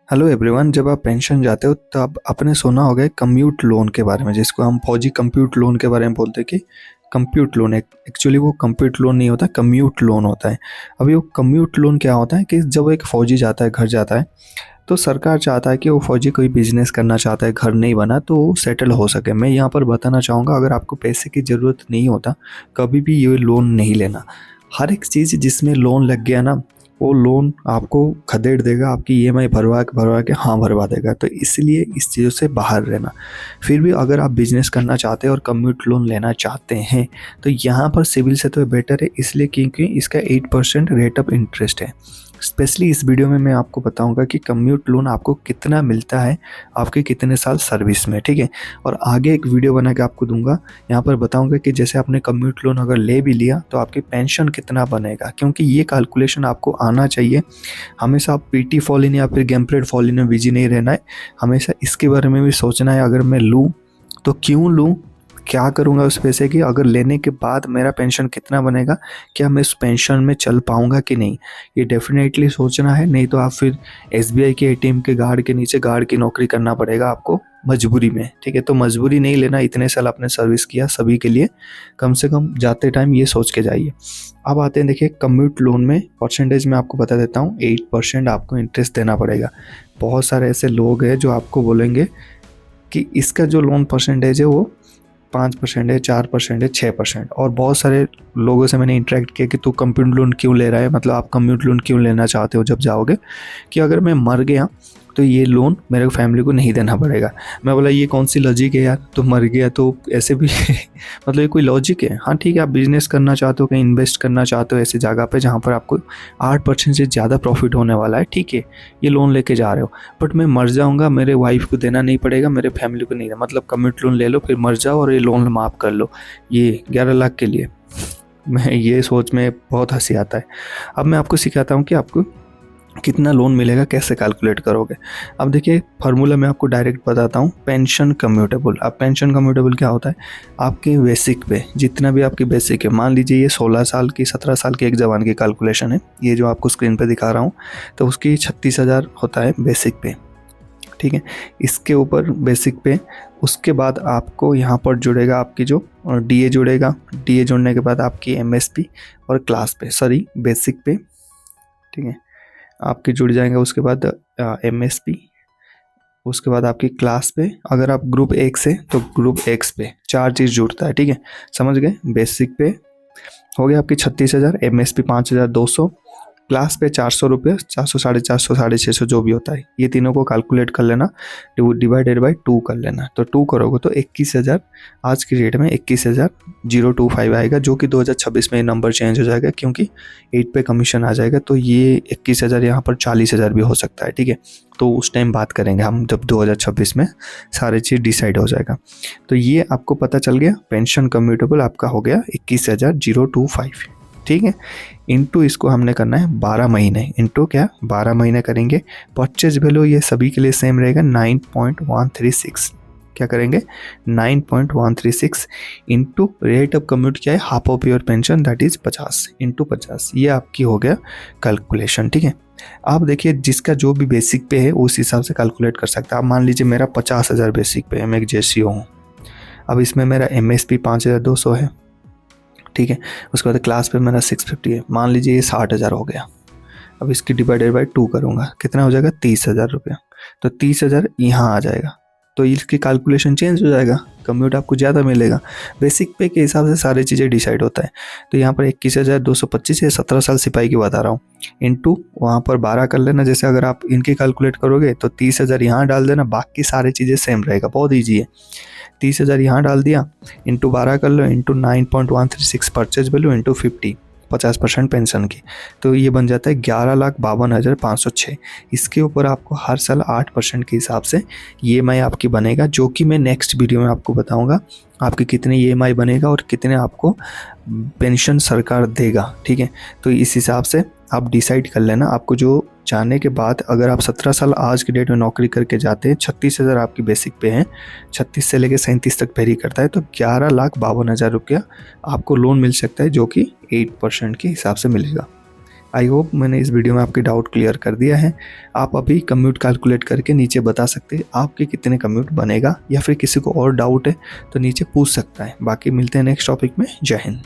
Hello everyone. जब आप pension जाते हो तब आपने सुना होगा कम्यूट लोन के बारे में, जिसको हम फौजी कम्प्यूट लोन के बारे में बोलते हैं कि कम्प्यूट लोन। एक्चुअली वो कम्प्यूट लोन नहीं होता, कम्यूट लोन होता है। अभी वो कम्यूट लोन क्या होता है कि जब एक फ़ौजी जाता है, घर जाता है, तो सरकार चाहता है कि वो फ़ौजी कोई बिज़नेस करना चाहता है, घर नहीं बना तो वो सेटल हो सके। मैं यहाँ पर बताना चाहूँगा, अगर आपको पैसे की ज़रूरत नहीं होता कभी भी ये लोन नहीं लेना। हर एक चीज़ जिसमें लोन लग गया ना, वो लोन आपको खदेड़ देगा, आपकी ईएमआई भरवा के हाँ भरवा देगा। तो इसलिए इस चीज़ों से बाहर रहना। फिर भी अगर आप बिज़नेस करना चाहते हैं और कम्यूट लोन लेना चाहते हैं तो यहाँ पर सिविल से तो बेटर है, इसलिए क्योंकि इसका 8% रेट ऑफ इंटरेस्ट है। स्पेशली इस वीडियो में मैं आपको बताऊंगा कि कम्यूट लोन आपको कितना मिलता है, आपके कितने साल सर्विस में, ठीक है। और आगे एक वीडियो बना के आपको दूंगा, यहाँ पर बताऊंगा कि जैसे आपने कम्यूट लोन अगर ले भी लिया तो आपकी पेंशन कितना बनेगा, क्योंकि ये कैलकुलेशन आपको आना चाहिए। हमेशा आप पीटी फॉलिन या फिर गेम्प्रेड फॉलिन में बिजी नहीं रहना है, हमेशा इसके बारे में भी सोचना है। अगर मैं लूँ तो क्यों लूँ, क्या करूँगा उस पैसे की, अगर लेने के बाद मेरा पेंशन कितना बनेगा, क्या मैं उस पेंशन में चल पाऊँगा कि नहीं, ये डेफिनेटली सोचना है। नहीं तो आप फिर एसबीआई के एटीएम के गार्ड के नीचे गार्ड की नौकरी करना पड़ेगा आपको मजबूरी में, ठीक है। तो मजबूरी नहीं लेना, इतने साल आपने सर्विस किया सभी के लिए, कम से कम जाते टाइम ये सोच के जाइए। अब आते हैं, देखिए कम्यूट लोन में परसेंटेज में आपको बता देता हूँ, 8% आपको इंटरेस्ट देना पड़ेगा। बहुत सारे ऐसे लोग हैं जो आपको बोलेंगे कि इसका जो लोन परसेंटेज है वो 5% है, 4% है, 6%। और बहुत सारे लोगों से मैंने इंटरेक्ट किया कि तू कम्यूट लोन क्यों ले रहा है, मतलब आप कम्यूट लोन क्यों लेना चाहते हो जब जाओगे, कि अगर मैं मर गया तो ये लोन मेरे फैमिली को नहीं देना पड़ेगा। मैं बोला ये कौन सी लॉजिक है यार, तो मर गया तो ऐसे भी मतलब ये कोई लॉजिक है? हाँ ठीक है, आप बिजनेस करना चाहते हो, कहीं इन्वेस्ट करना चाहते हो ऐसी जगह पे जहाँ पर आपको 8% से ज़्यादा प्रॉफिट होने वाला है, ठीक है, ये लोन लेके जा रहे हो। बट मैं मर जाऊँगा, मेरे वाइफ को देना नहीं पड़ेगा, मेरे फैमिली को नहीं देना, मतलब कम्यूट लोन ले लो फिर मर जाओ और ये लोन माफ़ कर लो, ये 11 लाख के लिए। मैं ये सोच में बहुत हंसी आता है। अब मैं आपको सिखाता हूँ कि आपको कितना लोन मिलेगा, कैसे कैलकुलेट करोगे। अब देखिए फार्मूला मैं आपको डायरेक्ट बताता हूँ, पेंशन कम्यूटेबल। अब पेंशन कम्यूटेबल क्या होता है, आपके बेसिक पे जितना भी आपकी बेसिक है, मान लीजिए ये 16 साल की 17 साल के एक जवान की कैलकुलेशन है, ये जो आपको स्क्रीन पे दिखा रहा हूँ, तो उसकी 36,000 होता है बेसिक पे, ठीक है। इसके ऊपर बेसिक पे, उसके बाद आपको यहाँ पर जुड़ेगा आपकी जो डीए जुड़ेगा, डीए जुड़ने के बाद आपकी एमएसपी और क्लास पे, सॉरी बेसिक पे, ठीक है, आपके जुड़ जाएंगे। उसके बाद एमएसपी, उसके बाद आपकी क्लास पे, अगर आप ग्रुप एक से तो ग्रुप एक्स पे, 4 चीज़ जुड़ता है, ठीक है, समझ गए। बेसिक पे हो गया आपकी 36,000, एमएसपी 5,200, क्लास पे 400 रुपये, 400, 450, 650 जो भी होता है, ये तीनों को कैलकुलेट कर लेना, डिवाइडेड बाई 2 कर लेना। तो 2 करोगे तो 21,000, आज की डेट में 21,025 आएगा, जो कि 2026 में नंबर चेंज हो जाएगा क्योंकि 8 पे कमीशन आ जाएगा। तो ये 21,000 यहाँ पर 40,000 भी हो सकता है, ठीक है। तो उस टाइम बात करेंगे हम, जब 2026 में सारी चीज़ डिसाइड हो जाएगा। तो ये आपको पता चल गया, पेंशन कम्यूटेबल आपका हो गया 21,025, ठीक है। इंटू इसको हमने करना है 12 महीने, इंटू क्या 12 महीने करेंगे। परचेज वैल्यू ये सभी के लिए सेम रहेगा 9.136, क्या करेंगे 9.136 इंटू रेट ऑफ कम्यूट क्या है, half of your pension that is 50 into 50, ये आपकी हो गया कैलकुलेशन, ठीक है। आप देखिए जिसका जो भी बेसिक पे है उस हिसाब से कैलकुलेट कर सकते हैं। आप मान लीजिए मेरा 50,000 बेसिक पे है, मैं एक जेसीओ हूँ। अब इसमें मेरा एमएसपी 5,200 है, ठीक है। उसके बाद क्लास पे मेरा 650 है, मान लीजिए ये 60,000 हो गया। अब इसकी डिवाइडेड बाई 2 करूँगा, कितना हो जाएगा 30,000 रुपया। तो 30,000 यहाँ आ जाएगा, तो इसकी कैलकुलेशन चेंज हो जाएगा, कम्यूट आपको ज़्यादा मिलेगा। बेसिक पे के हिसाब से सारी चीज़ें डिसाइड होता है। तो यहाँ पर 21,225 है, 17 साल सिपाही की बता रहा हूँ, इंटू वहाँ पर 12 कर लेना। जैसे अगर आप इनकी कैलकुलेट करोगे तो 30,000 यहाँ डाल देना, बाकी सारी चीज़ें सेम रहेगा, बहुत ईजी है। 30,000 यहाँ डाल दिया, इंटू 12 कर लो, into 9.136 purchase value, into 50% pension की, तो ये बन जाता है 11,52,506। इसके ऊपर आपको हर साल 8% के हिसाब से EMI आपकी बनेगा, जो कि मैं नेक्स्ट वीडियो में आपको बताऊंगा आपकी कितने EMI बनेगा और कितने आपको पेंशन सरकार देगा, ठीक है। तो इस हिसाब से आप डिसाइड कर लेना। आपको जो जाने के बाद अगर आप 17 साल आज की डेट में नौकरी करके जाते हैं, 36,000 आपकी बेसिक पे हैं, 36 से लेकर 37 तक वेरी करता है, तो 11,52,000 रुपया आपको लोन मिल सकता है, जो कि 8% के हिसाब से मिलेगा। आई होप मैंने इस वीडियो में आपके डाउट क्लियर कर दिया है। आप अभी कम्यूट कैलकुलेट करके नीचे बता सकते हैं आपके कितने कम्यूट बनेगा, या फिर किसी को और डाउट है तो नीचे पूछ सकता है। बाकी मिलते हैं नेक्स्ट टॉपिक में। जय हिंद।